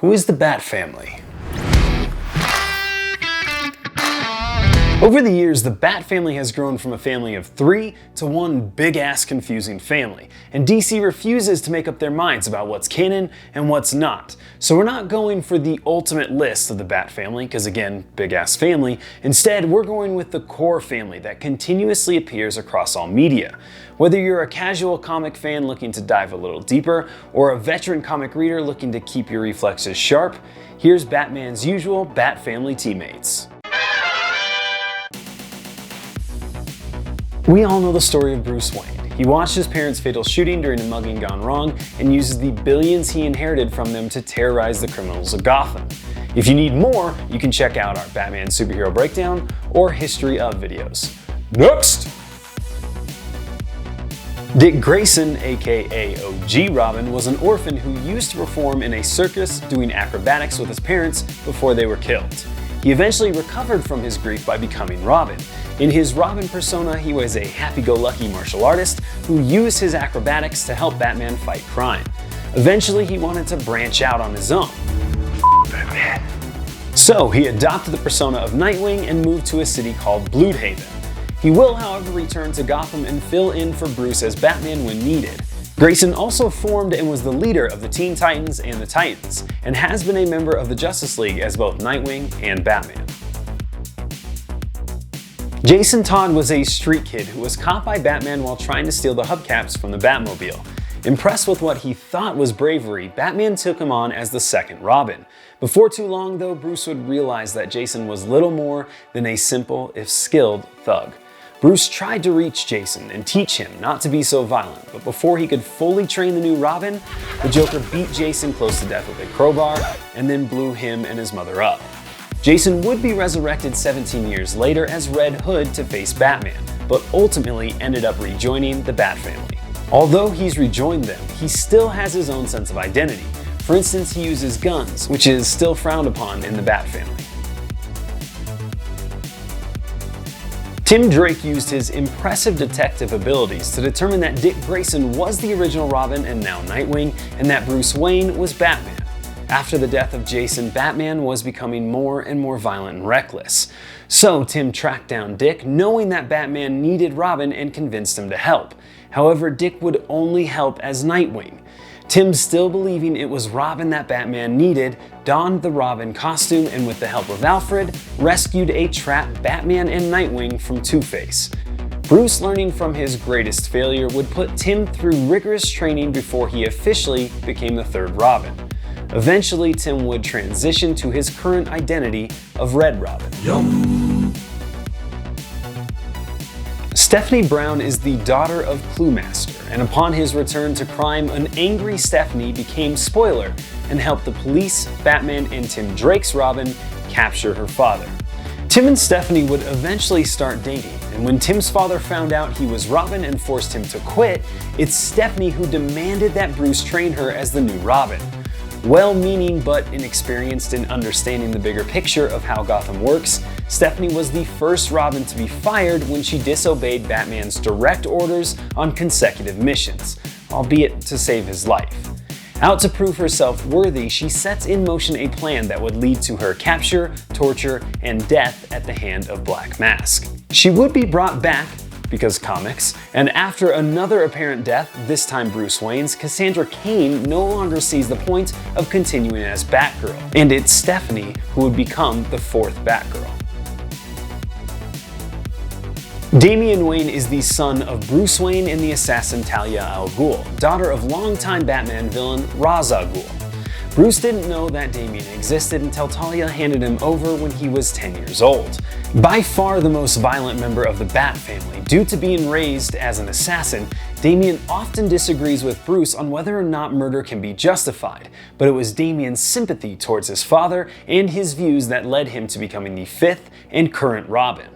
Who is the Bat family? Over the years, the Bat family has grown from a family of 3 to one big-ass confusing family, and DC refuses to make up their minds about what's canon and what's not. So we're not going for the ultimate list of the Bat family, because again, big-ass family. Instead, we're going with the core family that continuously appears across all media. Whether you're a casual comic fan looking to dive a little deeper, or a veteran comic reader looking to keep your reflexes sharp, here's Batman's usual Bat family teammates. We all know the story of Bruce Wayne. He watched his parents' fatal shooting during a mugging gone wrong and uses the billions he inherited from them to terrorize the criminals of Gotham. If you need more, you can check out our Batman Superhero Breakdown or History of videos. Next! Dick Grayson, aka OG Robin, was an orphan who used to perform in a circus doing acrobatics with his parents before they were killed. He eventually recovered from his grief by becoming Robin. In his Robin persona, he was a happy-go-lucky martial artist who used his acrobatics to help Batman fight crime. Eventually, he wanted to branch out on his own. Batman. So he adopted the persona of Nightwing and moved to a city called Bloodhaven. He will, however, return to Gotham and fill in for Bruce as Batman when needed. Grayson also formed and was the leader of the Teen Titans and the Titans, and has been a member of the Justice League as both Nightwing and Batman. Jason Todd was a street kid who was caught by Batman while trying to steal the hubcaps from the Batmobile. Impressed with what he thought was bravery, Batman took him on as the second Robin. Before too long, though, Bruce would realize that Jason was little more than a simple, if skilled, thug. Bruce tried to reach Jason and teach him not to be so violent, but before he could fully train the new Robin, the Joker beat Jason close to death with a crowbar and then blew him and his mother up. Jason would be resurrected 17 years later as Red Hood to face Batman, but ultimately ended up rejoining the Bat family. Although he's rejoined them, he still has his own sense of identity. For instance, he uses guns, which is still frowned upon in the Bat family. Tim Drake used his impressive detective abilities to determine that Dick Grayson was the original Robin and now Nightwing, and that Bruce Wayne was Batman. After the death of Jason, Batman was becoming more and more violent and reckless. So Tim tracked down Dick, knowing that Batman needed Robin, and convinced him to help. However, Dick would only help as Nightwing. Tim, still believing it was Robin that Batman needed, donned the Robin costume and with the help of Alfred, rescued a trapped Batman and Nightwing from Two-Face. Bruce, learning from his greatest failure, would put Tim through rigorous training before he officially became the third Robin. Eventually, Tim would transition to his current identity of Red Robin. Yum. Stephanie Brown is the daughter of Cluemaster, and upon his return to crime, an angry Stephanie became Spoiler and helped the police, Batman, and Tim Drake's Robin capture her father. Tim and Stephanie would eventually start dating, and when Tim's father found out he was Robin and forced him to quit, it's Stephanie who demanded that Bruce train her as the new Robin. Well-meaning but inexperienced in understanding the bigger picture of how Gotham works, Stephanie was the first Robin to be fired when she disobeyed Batman's direct orders on consecutive missions, albeit to save his life. Out to prove herself worthy, she sets in motion a plan that would lead to her capture, torture, and death at the hand of Black Mask. She would be brought back, because comics, and after another apparent death, this time Bruce Wayne's, Cassandra Cain no longer sees the point of continuing as Batgirl, and it's Stephanie who would become the fourth Batgirl. Damian Wayne is the son of Bruce Wayne and the assassin Talia al Ghul, daughter of longtime Batman villain Ra's al Ghul. Bruce didn't know that Damian existed until Talia handed him over when he was 10 years old. By far the most violent member of the Bat family, due to being raised as an assassin, Damian often disagrees with Bruce on whether or not murder can be justified, but it was Damian's sympathy towards his father and his views that led him to becoming the fifth and current Robin.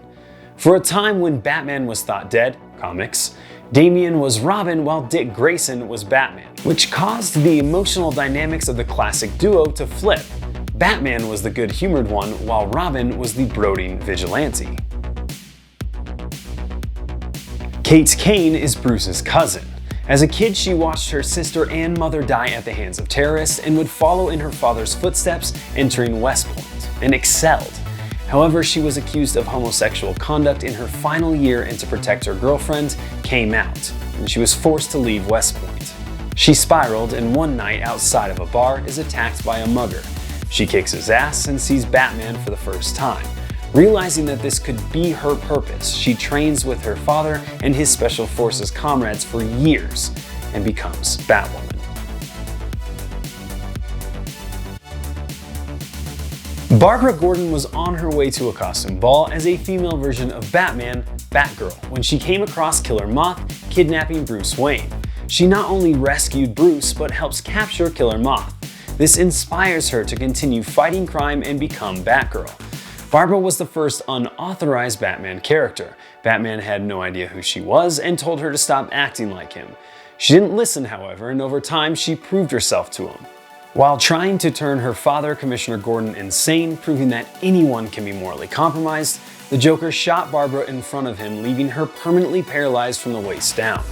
For a time when Batman was thought dead, comics, Damian was Robin while Dick Grayson was Batman, which caused the emotional dynamics of the classic duo to flip. Batman was the good-humored one, while Robin was the brooding vigilante. Kate Kane is Bruce's cousin. As a kid, she watched her sister and mother die at the hands of terrorists and would follow in her father's footsteps, entering West Point, and excelled. However, she was accused of homosexual conduct in her final year, and to protect her girlfriend, came out, and she was forced to leave West Point. She spiraled, and one night outside of a bar is attacked by a mugger. She kicks his ass and sees Batman for the first time. Realizing that this could be her purpose, she trains with her father and his Special Forces comrades for years and becomes Batwoman. Barbara Gordon was on her way to a costume ball as a female version of Batman, Batgirl, when she came across Killer Moth kidnapping Bruce Wayne. She not only rescued Bruce, but helps capture Killer Moth. This inspires her to continue fighting crime and become Batgirl. Barbara was the first unauthorized Batman character. Batman had no idea who she was and told her to stop acting like him. She didn't listen, however, and over time she proved herself to him. While trying to turn her father, Commissioner Gordon, insane, proving that anyone can be morally compromised, the Joker shot Barbara in front of him, leaving her permanently paralyzed from the waist down.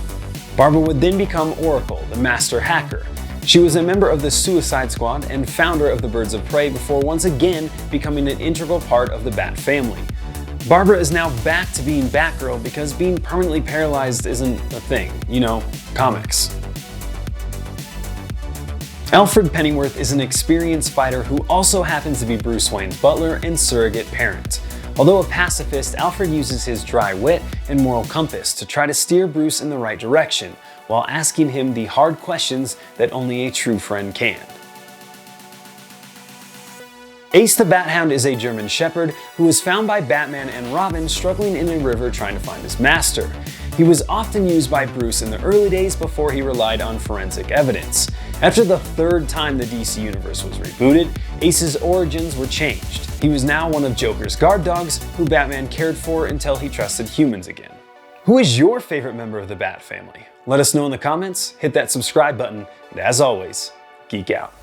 Barbara would then become Oracle, the master hacker. She was a member of the Suicide Squad and founder of the Birds of Prey before once again becoming an integral part of the Bat family. Barbara is now back to being Batgirl because being permanently paralyzed isn't a thing, you know, comics. Alfred Pennyworth is an experienced fighter who also happens to be Bruce Wayne's butler and surrogate parent. Although a pacifist, Alfred uses his dry wit and moral compass to try to steer Bruce in the right direction, while asking him the hard questions that only a true friend can. Ace the Bat-Hound is a German Shepherd who was found by Batman and Robin struggling in a river trying to find his master. He was often used by Bruce in the early days before he relied on forensic evidence. After the third time the DC Universe was rebooted, Ace's origins were changed. He was now one of Joker's guard dogs who Batman cared for until he trusted humans again. Who is your favorite member of the Bat family? Let us know in the comments, hit that subscribe button, and as always, geek out.